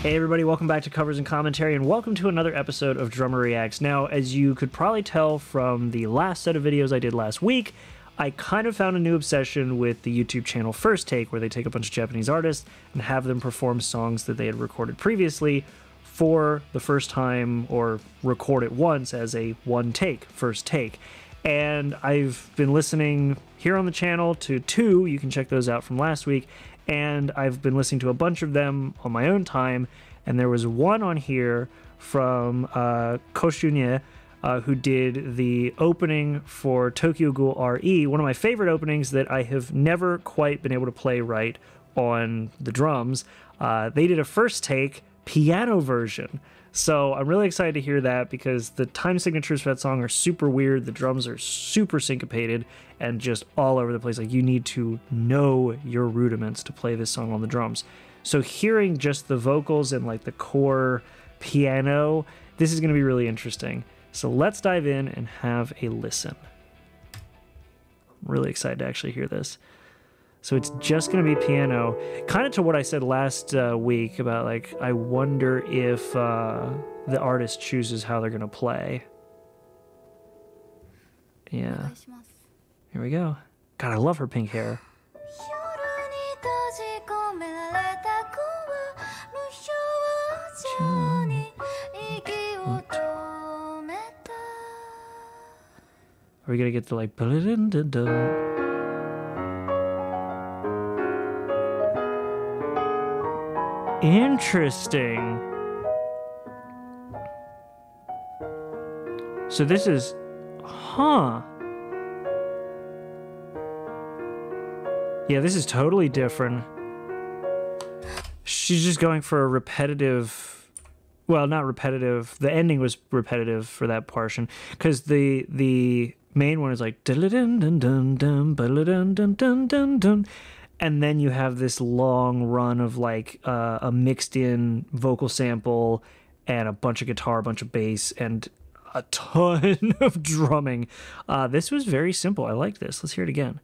Hey everybody, welcome back to Covers and Commentary, and welcome to another episode of Drummer Reacts. Now, as you could probably tell from the last set of videos I did last week, I kind of found a new obsession with the YouTube channel First Take, where they take a bunch of Japanese artists and have them perform songs that they had recorded previously for the first time, or record it once as a one take, first take. And I've been listening here on the channel to two, you can check those out from last week, and I've been listening to a bunch of them on my own time, and there was one on here from shu Nie, who did the opening for Tokyo Ghoul RE, one of my favorite openings that I have never quite been able to play right on the drums. They did a first take piano version. So I'm really excited to hear that because the time signatures for that song are super weird. The drums are super syncopated and just all over the place. Like, you need to know your rudiments to play this song on the drums. So hearing just the vocals and like the core piano, this is going to be really interesting. So let's dive in and have a listen. I'm really excited to actually hear this. So it's just going to be piano, kind of to what I said last week about, like, I wonder if the artist chooses how they're going to play. Yeah. Here we go. God, I love her pink hair. Are we going to get the, like, interesting. So this is, yeah, this is totally different. She's just going for a repetitive, well, not repetitive. The ending was repetitive for that portion because the main one is like dun dun dun dun dun dun dun dun dun. And then you have this long run of like a mixed in vocal sample and a bunch of guitar, a bunch of bass, and a ton of drumming. This was very simple. I like this. Let's hear it again.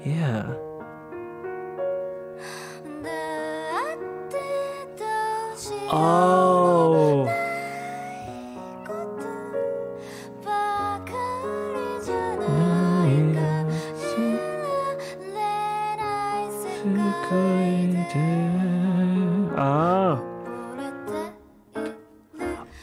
Yeah. Oh.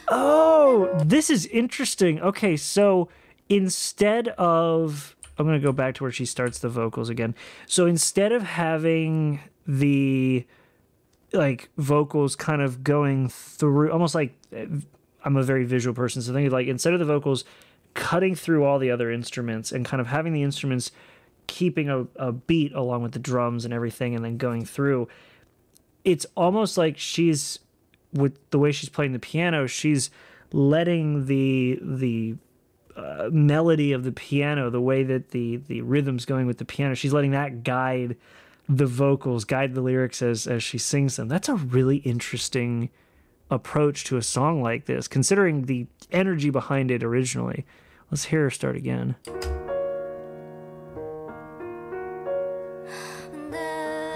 Oh, this is interesting. Okay, so instead of, I'm going to go back to where she starts the vocals again. So instead of having the, like, vocals kind of going through, almost like, I'm a very visual person, so think of, like, instead of the vocals cutting through all the other instruments and kind of having the instruments keeping a beat along with the drums and everything and then going through, it's almost like she's, with the way she's playing the piano, she's letting the melody of the piano, the way that the rhythm's going with the piano, she's letting that guide the vocals, guide the lyrics as she sings them. That's a really interesting approach to a song like this, considering the energy behind it originally. Let's hear her start again.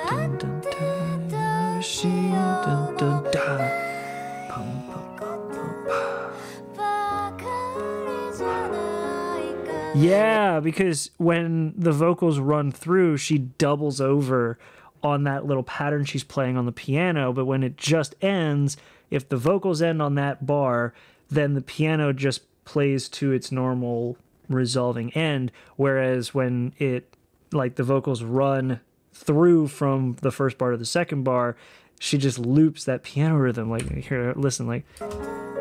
Dun, dun, dun, dun, dun, dun. Yeah, because when the vocals run through, she doubles over on that little pattern she's playing on the piano, but when it just ends, if the vocals end on that bar, then the piano just plays to its normal resolving end, whereas when it, like, the vocals run through from the first bar to the second bar, she just loops that piano rhythm. Like, here, listen, like,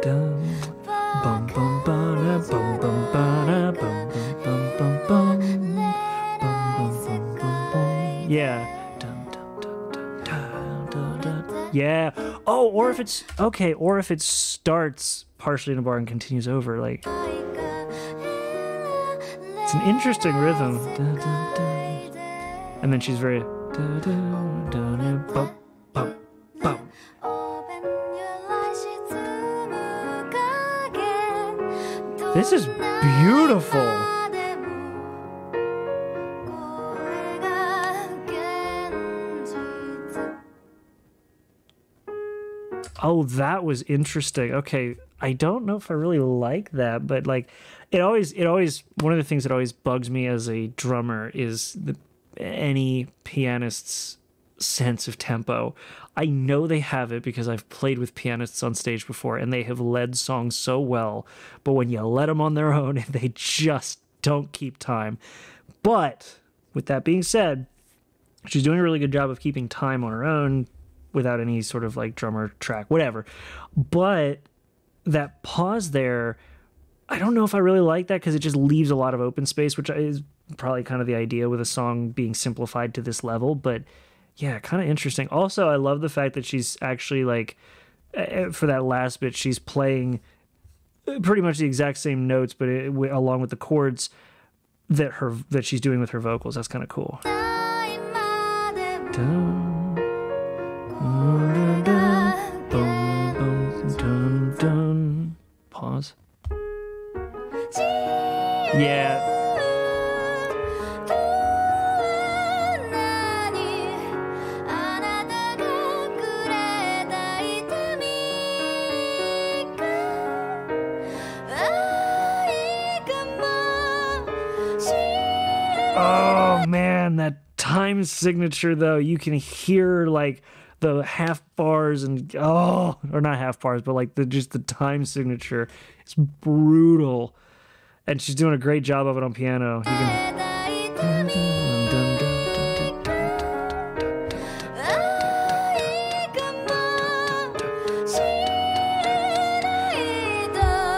dum, bum, bum, ba, bum, bum, ba, bum, bum, bum, bum, bum, bum, bum, bum, bum. Yeah. Dum, dum, dum, dum, dum, dum, dum. Yeah. Oh, or if it's, okay, or if it starts partially in a bar and continues over, like, it's an interesting rhythm. Dun, dun, dun. And then she's very, dun, dun, dun, bum, bum, bum. This is beautiful. Oh, that was interesting. Okay, I don't know if I really like that, but like it always one of the things that always bugs me as a drummer is any pianist's sense of tempo. I know they have it because I've played with pianists on stage before and they have led songs so well, but when you let them on their own, they just don't keep time. But with that being said, she's doing a really good job of keeping time on her own without any sort of like drummer track, whatever. But that pause there, I don't know if I really like that because it just leaves a lot of open space, which is probably kind of the idea with a song being simplified to this level. But yeah, kind of interesting. Also, I love the fact that she's actually like, for that last bit, she's playing pretty much the exact same notes, but along with the chords that she's doing with her vocals. That's kind of cool. Pause. Yeah. Oh man, that time signature though, you can hear like the half bars and or not half bars, but like just the time signature. It's brutal. And she's doing a great job of it on piano. You can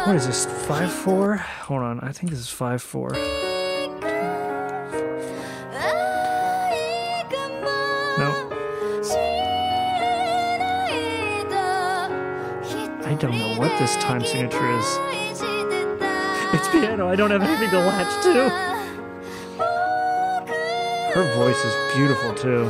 What is this? 5/4? Hold on, I think this is 5/4. I don't know what this time signature is. It's piano. I don't have anything to latch to. Her voice is beautiful too.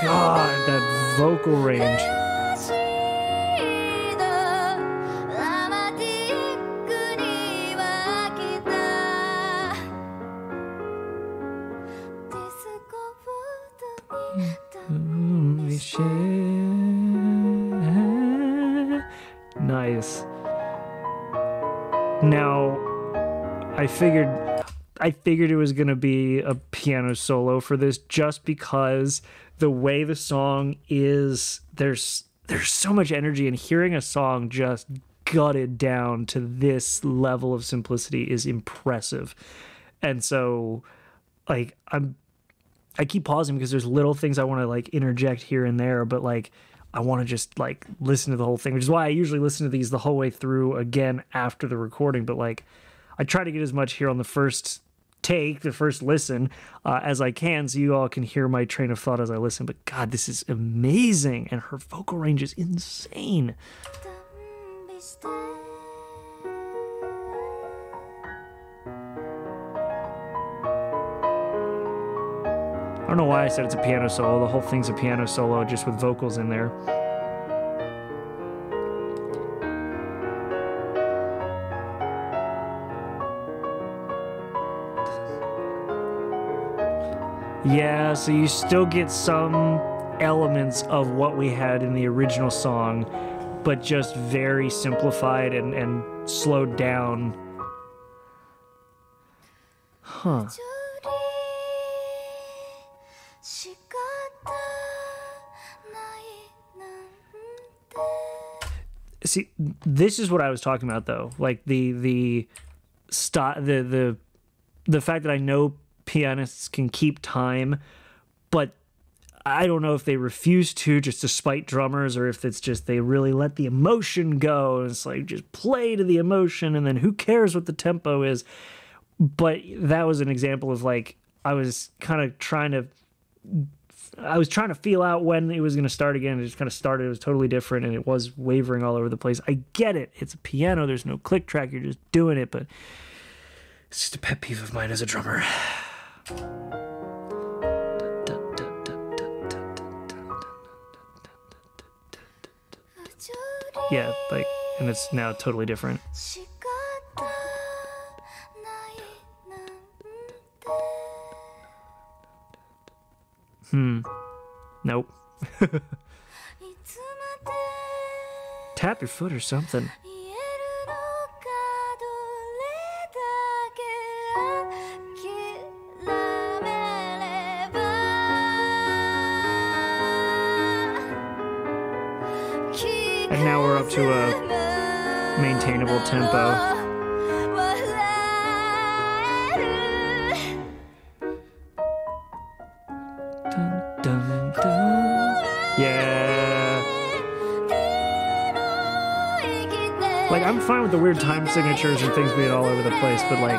God, that vocal range. Nice. Now, I figured it was going to be a piano solo for this just because the way the song is, there's so much energy, and hearing a song just gutted down to this level of simplicity is impressive. And so like I keep pausing because there's little things I want to like interject here and there, but like I want to just like listen to the whole thing, which is why I usually listen to these the whole way through again after the recording. But like I try to get as much here on the first take, the first listen, as I can, so you all can hear my train of thought as I listen. But God, this is amazing, and her vocal range is insane. I don't know why I said it's a piano solo. The whole thing's a piano solo just with vocals in there. Yeah, so you still get some elements of what we had in the original song, but just very simplified and slowed down. Huh. See, this is what I was talking about, though. Like the fact that I know pianists can keep time, but I don't know if they refuse to just to spite drummers, or if it's just they really let the emotion go. And it's like just play to the emotion, and then who cares what the tempo is. But that was an example of like I was trying to feel out when it was going to start again. It just kind of started. It was totally different, and it was wavering all over the place. I get it. It's a piano. There's no click track. You're just doing it. But it's just a pet peeve of mine as a drummer. Yeah, like, and it's now totally different. Nope. Tap your foot or something. And now we're up to a maintainable tempo. Dun, dun, dun. Yeah. Like, I'm fine with the weird time signatures and things being all over the place, but like,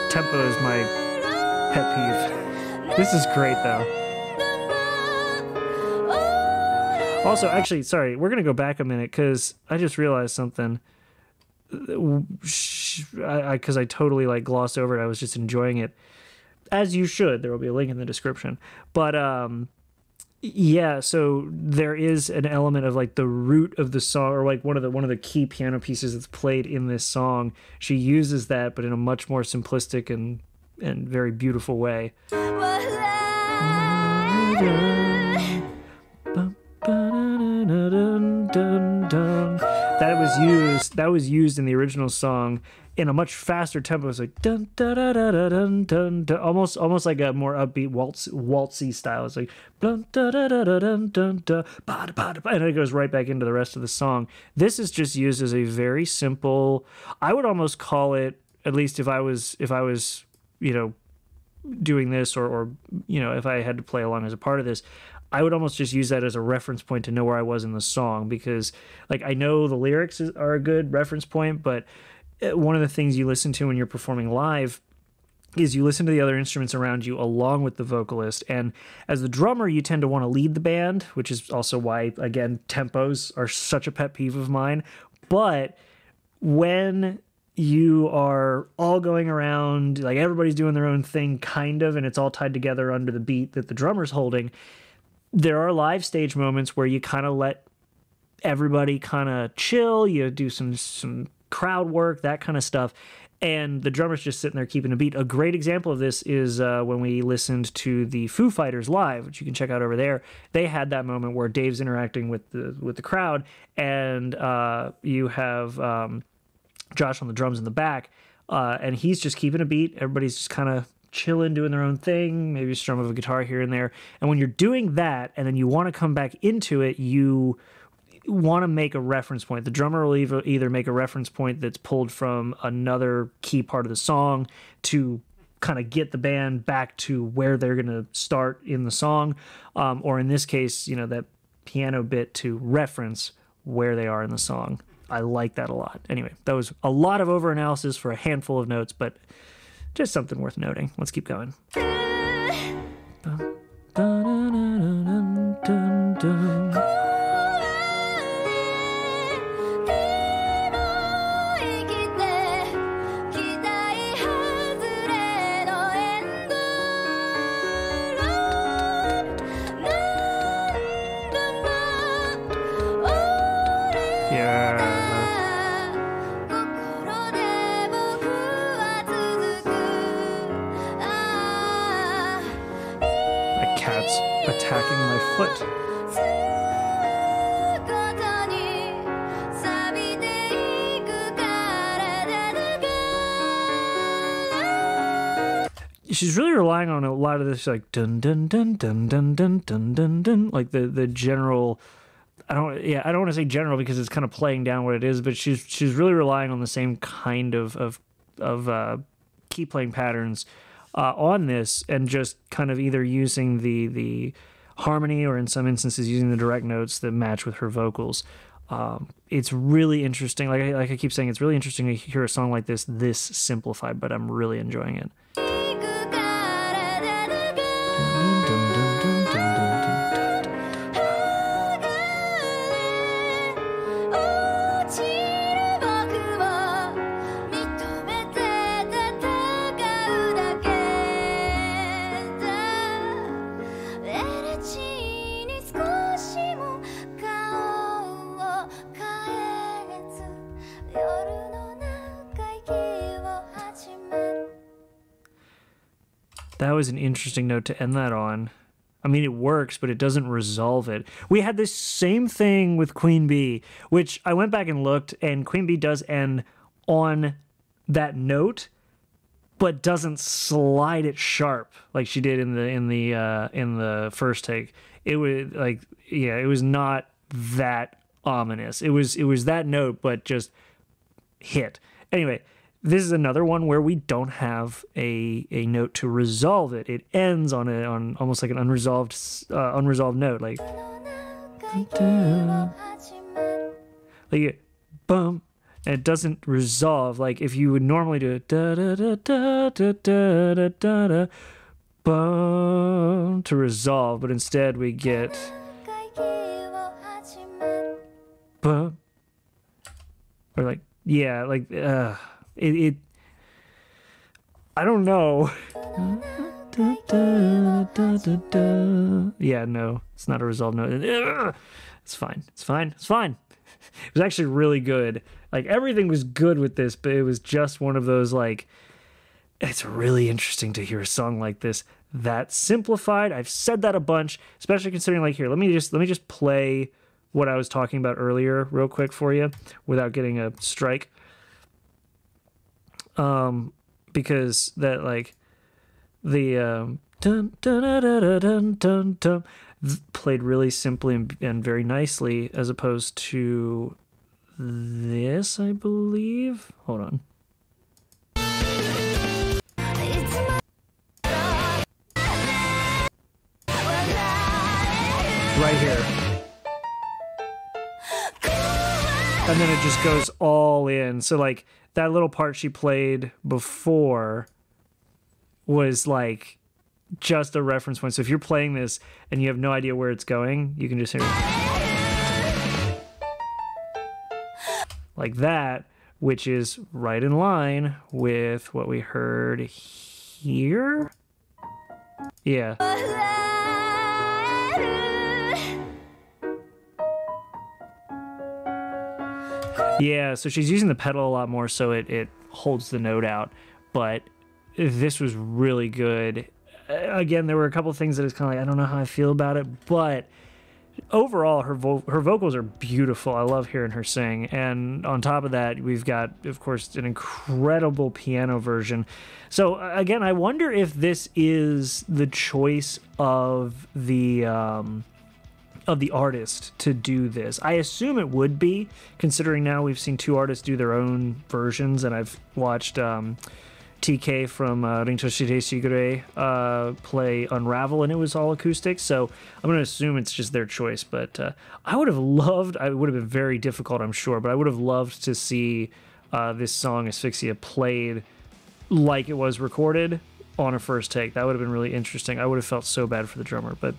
tempo is my pet peeve. This is great though. Also, actually, sorry, we're going to go back a minute because I just realized something. Because I totally like glossed over it. I was just enjoying it. As you should. There will be a link in the description. But yeah, so there is an element of like the root of the song, or like one of the key piano pieces that's played in this song. She uses that, but in a much more simplistic and very beautiful way. That was used in the original song in a much faster tempo. It's like dun dun dun dun dun dun dun, almost like a more upbeat waltzy style. It's like dun dun dun dun dun dun, and it goes right back into the rest of the song. This is just used as a very simple. I would almost call it, at least if I was doing this, or if I had to play along as a part of this, I would almost just use that as a reference point to know where I was in the song, because like I know the lyrics are a good reference point, but one of the things you listen to when you're performing live is you listen to the other instruments around you along with the vocalist, and as the drummer you tend to want to lead the band, which is also why, again, tempos are such a pet peeve of mine. But when you are all going around, like everybody's doing their own thing kind of, and it's all tied together under the beat that the drummer's holding, there are live stage moments where you kind of let everybody kind of chill, you do some crowd work, that kind of stuff, and the drummer's just sitting there keeping a beat. A great example of this is when we listened to the Foo Fighters live, which you can check out over there. They had that moment where Dave's interacting with the crowd, and you have Josh on the drums in the back, and he's just keeping a beat. Everybody's just kind of chilling, doing their own thing, maybe a strum of a guitar here and there. And when you're doing that and then you want to come back into it, you want to make a reference point. The drummer will either make a reference point that's pulled from another key part of the song to kind of get the band back to where they're going to start in the song, or in this case, that piano bit to reference where they are in the song. I like that a lot. Anyway, that was a lot of over-analysis for a handful of notes, but just something worth noting. Let's keep going. Attacking my foot. She's really relying on a lot of this, like dun dun dun dun dun dun dun dun dun, like the general. I don't want to say general because it's kind of playing down what it is, but she's really relying on the same kind of key playing patterns on this, and just kind of either using the harmony or in some instances using the direct notes that match with her vocals. It's really interesting. Like I keep saying, it's really interesting to hear a song like this simplified, but I'm really enjoying it. That was an interesting note to end that on. I mean, it works, but it doesn't resolve it. We had this same thing with Queen Bee, which I went back and looked, and Queen Bee does end on that note, but doesn't slide it sharp like she did in the first take. It was like, yeah, it was not that ominous. It was that note, but just hit. Anyway, this is another one where we don't have a note to resolve it. It ends on almost like an unresolved note, like bum, and it doesn't resolve. Like if you would normally do it da da da da da da da da da bum to resolve, but instead we get bum, or like it I don't know. Yeah, no, it's not a resolved note. It's fine. It's fine. It's fine. It was actually really good. Like everything was good with this, but it was just one of those like, it's really interesting to hear a song like this that simplified. I've said that a bunch, especially considering like here, let me just play what I was talking about earlier real quick for you without getting a strike. Because that like the dun, dun, dun, dun, dun, dun, dun, played really simply and very nicely, as opposed to this, I believe. Hold on. Right here. And then it just goes all in. So like that little part she played before was like just a reference point. So if you're playing this and you have no idea where it's going, you can just hear like that, which is right in line with what we heard here. Yeah. Yeah, so she's using the pedal a lot more, so it holds the note out, but this was really good. Again, there were a couple things that is kind of like, I don't know how I feel about it, but overall, her vocals are beautiful. I love hearing her sing, and on top of that, we've got, of course, an incredible piano version. So again, I wonder if this is the choice of the artist to do this. I assume it would be, considering now we've seen two artists do their own versions, and I've watched TK from Rintoshire Shigure play Unravel, and it was all acoustic, so I'm going to assume it's just their choice. But I would have loved, it would have been very difficult, I'm sure, but I would have loved to see this song, Asphyxia, played like it was recorded on a first take. That would have been really interesting. I would have felt so bad for the drummer, but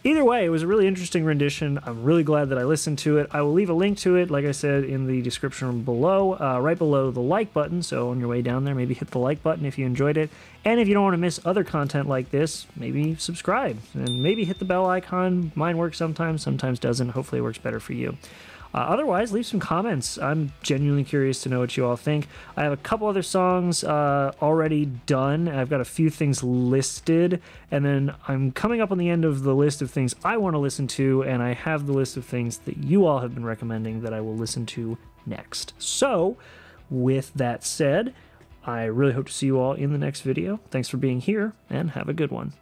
either way, it was a really interesting rendition. I'm really glad that I listened to it. I will leave a link to it, like I said, in the description below, right below the like button. So on your way down there, maybe hit the like button if you enjoyed it. And if you don't want to miss other content like this, maybe subscribe and maybe hit the bell icon. Mine works sometimes doesn't. Hopefully it works better for you. Otherwise, leave some comments. I'm genuinely curious to know what you all think. I have a couple other songs already done. I've got a few things listed, and then I'm coming up on the end of the list of things I want to listen to, and I have the list of things that you all have been recommending that I will listen to next. So, with that said, I really hope to see you all in the next video. Thanks for being here, and have a good one.